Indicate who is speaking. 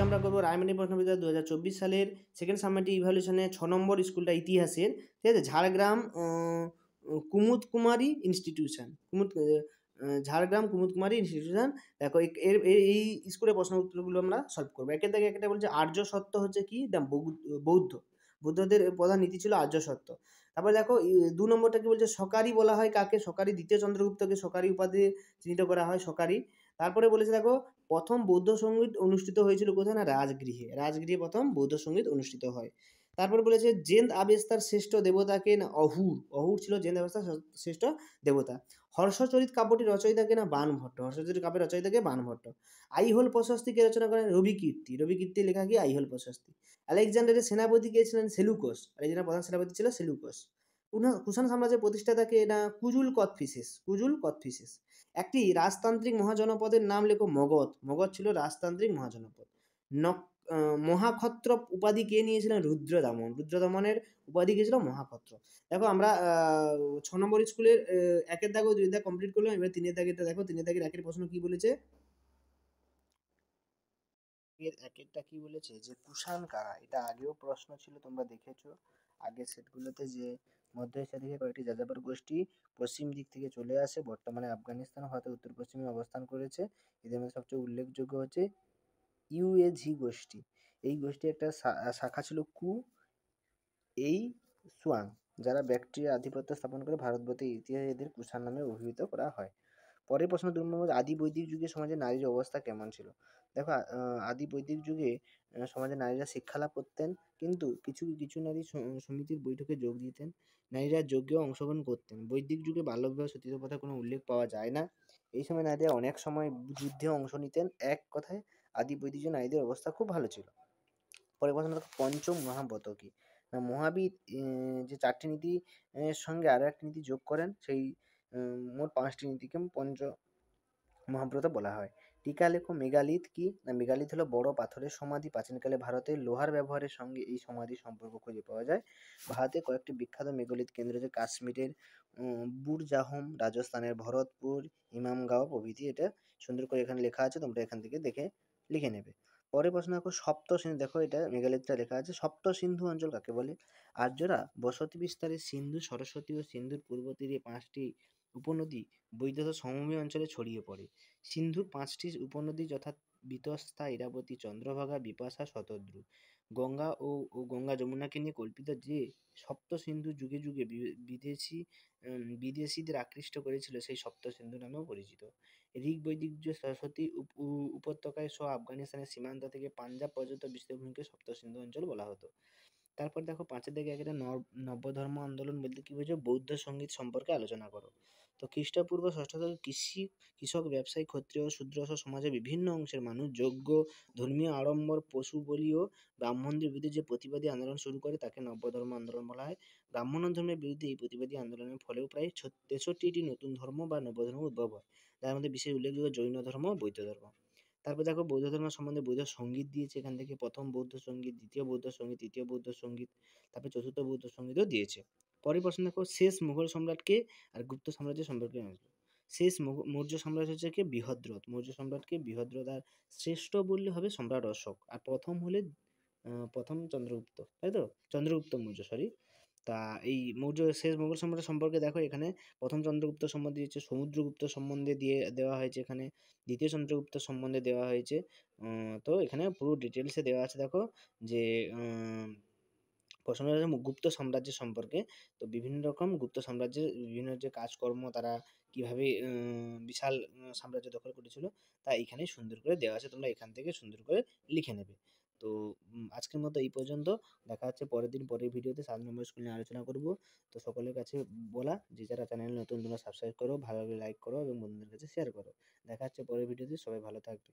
Speaker 1: আমরা করবো রায়মানি প্রশ্নবিদ্যা 2024 সালের সেকেন্ড সামেটিভ ইভ্যালুয়েশনে 6 নম্বর স্কুলটা ইতিহাসের, ঠিক আছে, ঝাড়গ্রাম কুমুদ কুমারী ইনস্টিটিউশন, ঝাড়গ্রাম কুমুদ কুমারী ইনস্টিটিউশন। দেখো এই স্কুলের প্রশ্ন উত্তরগুলো আমরা সলভ করবো। একের দাগে একটা বলছে আর্য সত্য হচ্ছে কি, বৌদ্ধ, বুদ্ধদের প্রধান নীতি ছিল আর্য সত্য। তারপরে দেখো 2 নম্বরটা কি বলছে, সকারি বলা হয় কাকে, সকারি দ্বিতীয় চন্দ্রগুপ্তকে সকারি উপাধি চিহ্নিত করা হয়, সকারি। তারপরে বলেছে দেখো প্রথম বৌদ্ধ সঙ্গীত অনুষ্ঠিত হয়েছিল কোথায়, না রাজগৃহে, রাজগৃহে প্রথম বৌদ্ধ সঙ্গীত অনুষ্ঠিত হয়। তারপরে বলেছে জেন্দ আবেস্তার শ্রেষ্ঠ দেবতাকে, না অহুর, অহুর ছিল জেন্দ আবেস্তার শ্রেষ্ঠ দেবতা। হর্ষচরিত কাব্যটি রচয়িতাকে, না বাণভট্ট, হর্ষচরিত কাব্যের রচয়িতাকে বাণভট্ট। আইহোল প্রশস্তি কে রচনা করেন, রবিকীর্তি, রবিকীর্তির লেখা কি আইহোল প্রশস্তি। আলেকজান্ডারের সেনাপতি কে ছিলেন, সেলুকস, আলেকজান্ডারের প্রধান সেনাপতি ছিল সেলুকস। কুষাণ সাম্রাজ্যের প্রতিষ্ঠাতাকে, না কুজুল কথফিসেস, কুজুল কথফিসেস। একটি রাজতান্ত্রিক মহাজনপদের নাম লেখো, মগধ, মগধ ছিল রাজতান্ত্রিক মহাজনপদ। মহাক্ষত্র উপাধি কে নিয়েছিলেন, রুদ্রদমন, রুদ্রদমনের উপাধি কে ছিল মহাক্ষত্র। দেখো আমরা 6 নম্বর স্কুলের একের দাগ ও 2 দাগ কমপ্লিট করলাম। এবার 3 দাগেরটা দেখো, 3 দাগের একের প্রশ্ন কি বলেছে, একেরটা কি বলেছে যে কুষাণ কারা। এটা আগেও প্রশ্ন ছিল, তোমরা দেখেছো আগের সেটগুলোতে, যে মধ্য এশিয়া থেকে কয়েকটি যাযাবর গোষ্ঠী পশ্চিম দিক থেকে চলে আসে, বর্তমানে আফগানিস্তান হয়তো উত্তর পশ্চিমে অবস্থান করেছে। এদের মধ্যে সবচেয়ে উল্লেখযোগ্য হচ্ছে ইউএঝি গোষ্ঠী। এই গোষ্ঠী একটা শাখা ছিল কু এই সুয়াং, যারা ব্যাকট্রিয়া আধিপত্য স্থাপন করে ভারতবর্ষের ইতিহাসে এদের কুষাণ নামে অভিহিত করা হয়। পরের প্রশ্ন 2 নম্বর, আদি বৈদিক যুগে সমাজে নারীর অবস্থা কেমন ছিল। দেখো আদি বৈদিক যুগে সমাজে নারীরা শিক্ষা লাভ করতেন, কিন্তু কিছু কিছু নারী সমিতির বৈঠকে যোগ দিতেন, নারীরা যজ্ঞেও অংশগ্রহণ করতেন। বৈদিক যুগে বাল্যবিবাহ সতীদাহ প্রথার কোনো উল্লেখ পাওয়া যায় না। এই সময় নারীরা অনেক সময় যুদ্ধে অংশ নিতেন। এক কথায় আদি বৈদিক যুগে নারীদের অবস্থা খুব ভালো ছিল। পরের প্রশ্ন দেখো, পঞ্চম মহাব্রত কি। না মহাবীর যে 4টি নীতি সঙ্গে আরো একটি নীতি যোগ করেন, সেই মোট 5টি নীতিকে পঞ্চ মহাব্রত বলা হয়। টিকা লেখো, মেগালিথ কি। না মেগালিথ হলো বড় পাথরের সমাধি। প্রাচীনকালে ভারতে লোহার ব্যবহারের সঙ্গে এই সমাধির সম্পর্ক খুঁজে পাওয়া যায়। ভারতে কয়েকটি বিখ্যাত মেগালিথ কেন্দ্র আছে, কাশ্মীরের বুরজাহোম, রাজস্থানের ভরতপুর, ইমামগাঁও প্রভৃতি। এটা সুন্দর করে এখানে লেখা আছে, তোমরা এখান থেকে দেখে লিখে নেবে। পরের প্রশ্ন দেখো, সপ্ত সিন্ধু। দেখো এটা মেগালিথটা লেখা আছে, সপ্ত সিন্ধু অঞ্চল কাকে বলে। আর্যরা বসতি বিস্তারে সিন্ধু, সরস্বতী ও সিন্ধুর পূর্ব তীরে 5টি উপনদী বৈদশা সমভূমি অঞ্চলে ছড়িয়ে পড়ে। সিন্ধুর 5টি উপনদী যথা বিতস্তা, ইরাবতী, চন্দ্রভাগা, বিপাশা, শতদ্রু। গঙ্গা ও গঙ্গা যমুনাকে নিয়ে কল্পিত যে সপ্ত সিন্ধু যুগে যুগে বিদেশিদের আকৃষ্ট করেছিল, সেই সপ্ত সিন্ধু নামেও পরিচিত। ঋগ বৈদিক যে সরস্বতী উপত্যকায় সহ আফগানিস্তানের সীমান্ত থেকে পাঞ্জাব পর্যন্ত বিস্তীর্ণভূমিকে সপ্ত সিন্ধু অঞ্চল বলা হতো। তারপর দেখো 5-এর দিকে একটা নবধর্ম আন্দোলন বলতে কি বোঝো, বৌদ্ধ সঙ্গীত সম্পর্কে আলোচনা করো। তো খ্রিস্টপূর্ব 6শ শতকে কৃষক, ব্যবসায়ী, ক্ষত্রিয়, শূদ্র সহ সমাজের বিভিন্ন অংশের মানুষ যজ্ঞ, ধর্মীয় আড়ম্বর, পশু বলি ও ব্রাহ্মণদের বিরুদ্ধে যে প্রতিবাদী আন্দোলন শুরু করে তাকে নবধর্ম আন্দোলন বলা হয়। ব্রাহ্মণ ধর্মের বিরুদ্ধে এই প্রতিবাদী আন্দোলনের ফলেও প্রায় 63টি নতুন ধর্ম বা নবধর্ম উদ্ভব হয়, যার মধ্যে বিশেষ উল্লেখযোগ্য জৈন ধর্ম ও বৌদ্ধ ধর্ম। তারপর দেখো বৌদ্ধ ধর্ম সম্বন্ধে বৌদ্ধ সঙ্গীত দিয়েছে এখান থেকে, প্রথম বৌদ্ধ সঙ্গীত, দ্বিতীয় বৌদ্ধ সঙ্গীত, তৃতীয় বৌদ্ধ সঙ্গীত, তারপর চতুর্থ বৌদ্ধ সঙ্গীতও দিয়েছে। পরের প্রশ্ন দেখো, শেষ মুঘল সম্রাটকে আর গুপ্ত সাম্রাজ্য সম্পর্কে জানবো। শেষ মৌর্য সাম্রাজ্য হচ্ছে কি বৃহদ্রথ, মৌর্য সম্রাটকে বৃহদ্রথ। আর শ্রেষ্ঠ বললে হবে সম্রাট অশোক, আর প্রথম হলে প্রথম চন্দ্রগুপ্ত, তাই তো, চন্দ্রগুপ্ত মৌর্য, সরি। তা এই শেষ মোগল সম্রাট সম্পর্কে দেখো, এখানে প্রথম চন্দ্রগুপ্ত সম্বন্ধে দিয়েছে, সমুদ্রগুপ্ত সম্বন্ধে দেওয়া হয়েছে, এখানে দ্বিতীয় চন্দ্রগুপ্ত সম্বন্ধে দেওয়া হয়েছে। তো এখানে পুরো ডিটেলসে দেওয়া আছে। দেখো যে প্রশ্ন গুপ্ত সাম্রাজ্য সম্পর্কে। তো বিভিন্ন রকম গুপ্ত সাম্রাজ্যের বিভিন্ন যে কাজকর্ম, তারা কিভাবে বিশাল সাম্রাজ্য দখল করেছিল, তা এখানে সুন্দর করে দেওয়া আছে, তোমরা এখান থেকে সুন্দর করে লিখে নেবে। তো আজকের মতো এই পর্যন্ত। দেখা হচ্ছে পরের দিন পরের ভিডিওতে 7 নম্বর স্কুল নিয়ে আলোচনা করব। তো সকলের কাছে বলা, যে যারা চ্যানেল নতুন তোমরা সাবস্ক্রাইব করো, ভালো লাগলে লাইক করো এবং বন্ধুদের কাছে শেয়ার করো। দেখা হচ্ছে পরের ভিডিওতে, সবাই ভালো থাকবে।